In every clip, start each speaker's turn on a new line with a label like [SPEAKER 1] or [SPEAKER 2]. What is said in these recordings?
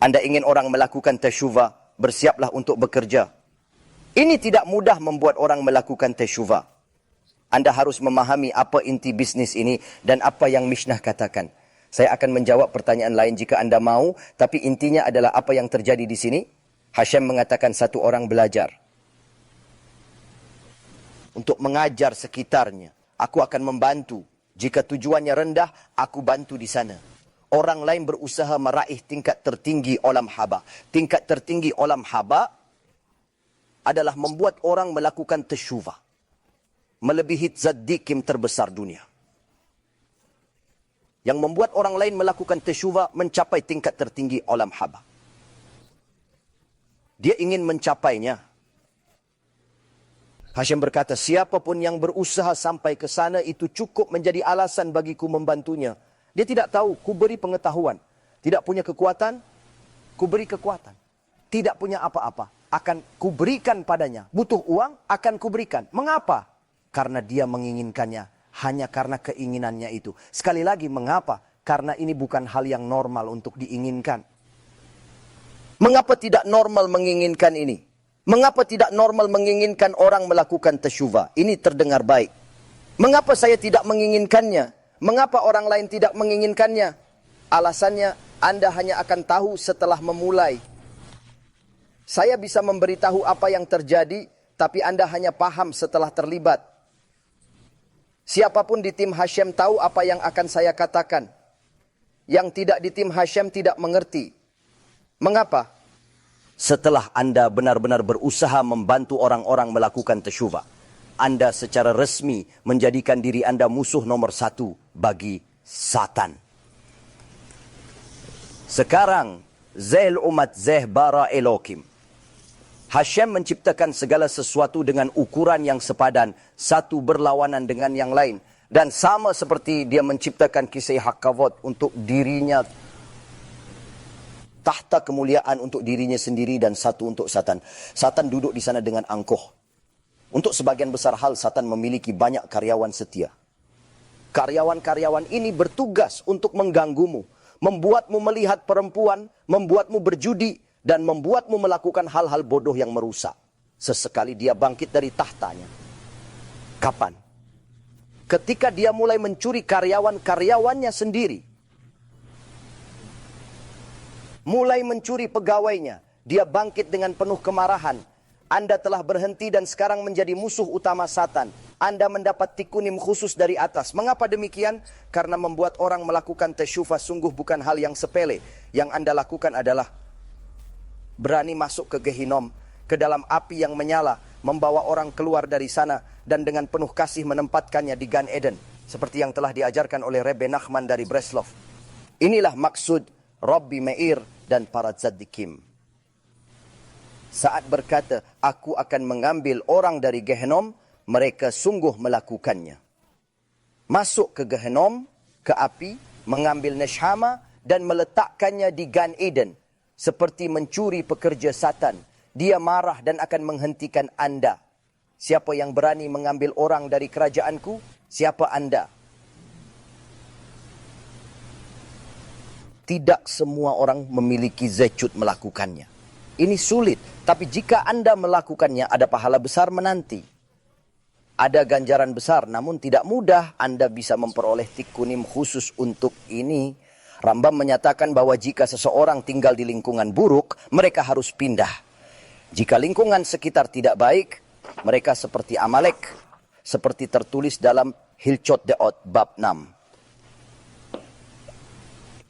[SPEAKER 1] Anda ingin orang melakukan tasyuva, bersiaplah untuk bekerja. Ini tidak mudah membuat orang melakukan tasyuva. Anda harus memahami apa inti bisnis ini dan apa yang Mishnah katakan. Saya akan menjawab pertanyaan lain jika Anda mau, tapi intinya adalah apa yang terjadi di sini. Hashim mengatakan satu orang belajar untuk mengajar sekitarnya. Aku akan membantu. Jika tujuannya rendah, aku bantu di sana. Orang lain berusaha meraih tingkat tertinggi olam haba. Tingkat tertinggi olam haba adalah membuat orang melakukan tasyuva. Melebihi zaddikim terbesar dunia. Yang membuat orang lain melakukan tasyuva mencapai tingkat tertinggi olam haba. Dia ingin mencapainya. Hashim berkata, siapapun yang berusaha sampai ke sana itu cukup menjadi alasan bagiku membantunya. Dia tidak tahu, ku beri pengetahuan. Tidak punya kekuatan, ku beri kekuatan. Tidak punya apa-apa, akan ku berikan padanya. Butuh uang, akan ku berikan. Mengapa? Karena dia menginginkannya. Hanya karena keinginannya itu. Sekali lagi, mengapa? Karena ini bukan hal yang normal untuk diinginkan. Mengapa tidak normal menginginkan ini? Mengapa tidak normal menginginkan orang melakukan tasyuva? Ini terdengar baik. Mengapa saya tidak menginginkannya? Mengapa orang lain tidak menginginkannya? Alasannya, Anda hanya akan tahu setelah memulai. Saya bisa memberitahu apa yang terjadi, tapi Anda hanya paham setelah terlibat. Siapapun di tim Hashim tahu apa yang akan saya katakan. Yang tidak di tim Hashim tidak mengerti. Mengapa? Setelah Anda benar-benar berusaha membantu orang-orang melakukan tasyuva, Anda secara resmi menjadikan diri Anda musuh nomor 1 bagi Satan. Sekarang, Zail umat Zeh bara Elokim. Hashim menciptakan segala sesuatu dengan ukuran yang sepadan, satu berlawanan dengan yang lain. Dan sama seperti dia menciptakan kisah Hakavot untuk dirinya, tahta kemuliaan untuk dirinya sendiri dan satu untuk Satan. Satan duduk di sana dengan angkuh. Untuk sebagian besar hal, Satan memiliki banyak karyawan setia. Karyawan-karyawan ini bertugas untuk mengganggumu, membuatmu melihat perempuan, membuatmu berjudi, dan membuatmu melakukan hal-hal bodoh yang merusak. Sesekali dia bangkit dari tahtanya. Kapan? Ketika dia mulai mencuri karyawan-karyawannya sendiri. Mulai mencuri pegawainya. Dia bangkit dengan penuh kemarahan. Anda telah berhenti dan sekarang menjadi musuh utama Satan. Anda mendapat tikunim khusus dari atas. Mengapa demikian? Karena membuat orang melakukan tasyufa sungguh bukan hal yang sepele. Yang Anda lakukan adalah berani masuk ke Gehinom, ke dalam api yang menyala, membawa orang keluar dari sana, dan dengan penuh kasih menempatkannya di Gan Eden. Seperti yang telah diajarkan oleh Rebbe Nachman dari Breslov. Inilah maksud Rabbi Meir dan para tzaddikim. Saat berkata, aku akan mengambil orang dari Gehenom, mereka sungguh melakukannya. Masuk ke Gehenom, ke api, mengambil neshama, dan meletakkannya di Gan Eden. Seperti mencuri pekerja Satan. Dia marah dan akan menghentikan Anda. Siapa yang berani mengambil orang dari kerajaanku? Siapa Anda? Tidak semua orang memiliki zecut melakukannya. Ini sulit. Tapi jika Anda melakukannya, ada pahala besar menanti. Ada ganjaran besar, namun tidak mudah Anda bisa memperoleh tikunim khusus untuk ini. Rambam menyatakan bahwa jika seseorang tinggal di lingkungan buruk, mereka harus pindah. Jika lingkungan sekitar tidak baik, mereka seperti Amalek. Seperti tertulis dalam Hilchot Deot bab 6.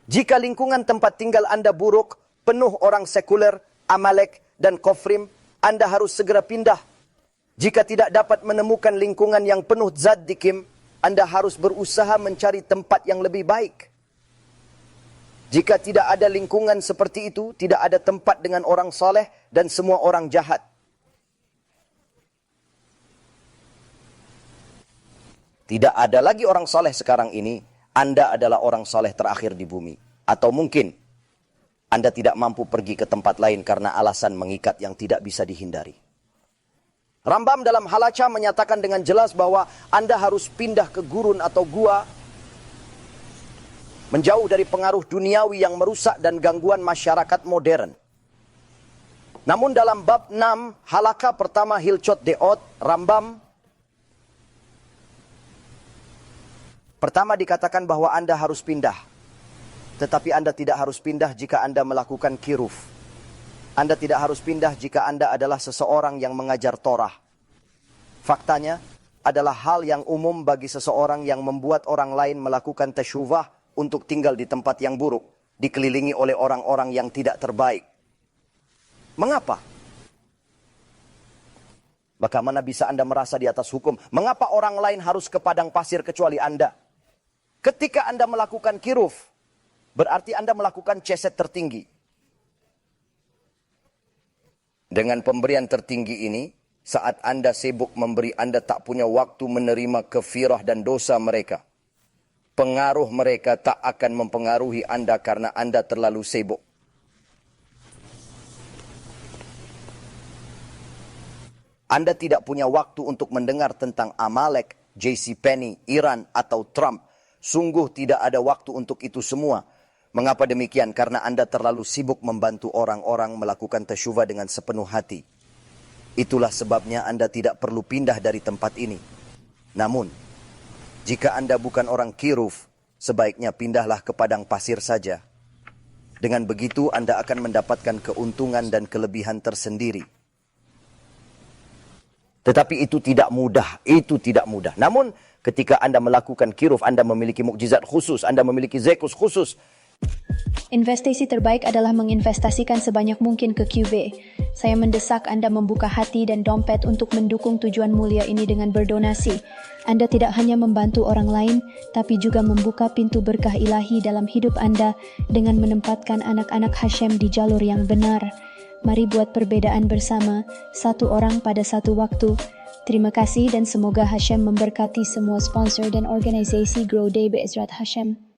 [SPEAKER 1] Jika lingkungan tempat tinggal Anda buruk, penuh orang sekuler, Amalek, dan Kofrim, Anda harus segera pindah. Jika tidak dapat menemukan lingkungan yang penuh zaddikim, Anda harus berusaha mencari tempat yang lebih baik. Jika tidak ada lingkungan seperti itu, tidak ada tempat dengan orang soleh dan semua orang jahat. Tidak ada lagi orang soleh sekarang ini. Anda adalah orang soleh terakhir di bumi. Atau mungkin Anda tidak mampu pergi ke tempat lain karena alasan mengikat yang tidak bisa dihindari. Rambam dalam Halacha menyatakan dengan jelas bahwa Anda harus pindah ke gurun atau gua. menjauh dari pengaruh duniawi yang merusak dan gangguan masyarakat modern. Namun dalam bab 6, halakha pertama Hilchot Deot, Rambam, pertama dikatakan bahwa Anda harus pindah. Tetapi Anda tidak harus pindah jika Anda melakukan kiruf. Anda tidak harus pindah jika Anda adalah seseorang yang mengajar Torah. Faktanya adalah hal yang umum bagi seseorang yang membuat orang lain melakukan tasyuvah untuk tinggal di tempat yang buruk, dikelilingi oleh orang-orang yang tidak terbaik. Mengapa? Bagaimana bisa Anda merasa di atas hukum? Mengapa orang lain harus ke padang pasir kecuali Anda? Ketika Anda melakukan kiruf, berarti Anda melakukan ceset tertinggi. Dengan pemberian tertinggi ini, saat Anda sibuk memberi, Anda tak punya waktu menerima kefirah dan dosa mereka. Pengaruh mereka tak akan mempengaruhi Anda karena Anda terlalu sibuk. Anda tidak punya waktu untuk mendengar tentang Amalek, JC Penney, Iran, atau Trump. Sungguh tidak ada waktu untuk itu semua. Mengapa demikian? Karena Anda terlalu sibuk membantu orang-orang melakukan tasyuvah dengan sepenuh hati. Itulah sebabnya Anda tidak perlu pindah dari tempat ini. Namun, jika Anda bukan orang kiruf, sebaiknya pindahlah ke padang pasir saja. Dengan begitu Anda akan mendapatkan keuntungan dan kelebihan tersendiri. Tetapi itu tidak mudah, Namun, ketika Anda melakukan kiruf, Anda memiliki mukjizat khusus, Anda memiliki zekus khusus.
[SPEAKER 2] Investasi terbaik adalah menginvestasikan sebanyak mungkin ke QB. Saya mendesak Anda membuka hati dan dompet untuk mendukung tujuan mulia ini dengan berdonasi. Anda tidak hanya membantu orang lain, tapi juga membuka pintu berkah ilahi dalam hidup Anda dengan menempatkan anak-anak Hashem di jalur yang benar. Mari buat perbedaan bersama, satu orang pada satu waktu. Terima kasih dan semoga Hashem memberkati semua sponsor dan organisasi Grow Day Be'ezrat Hashem.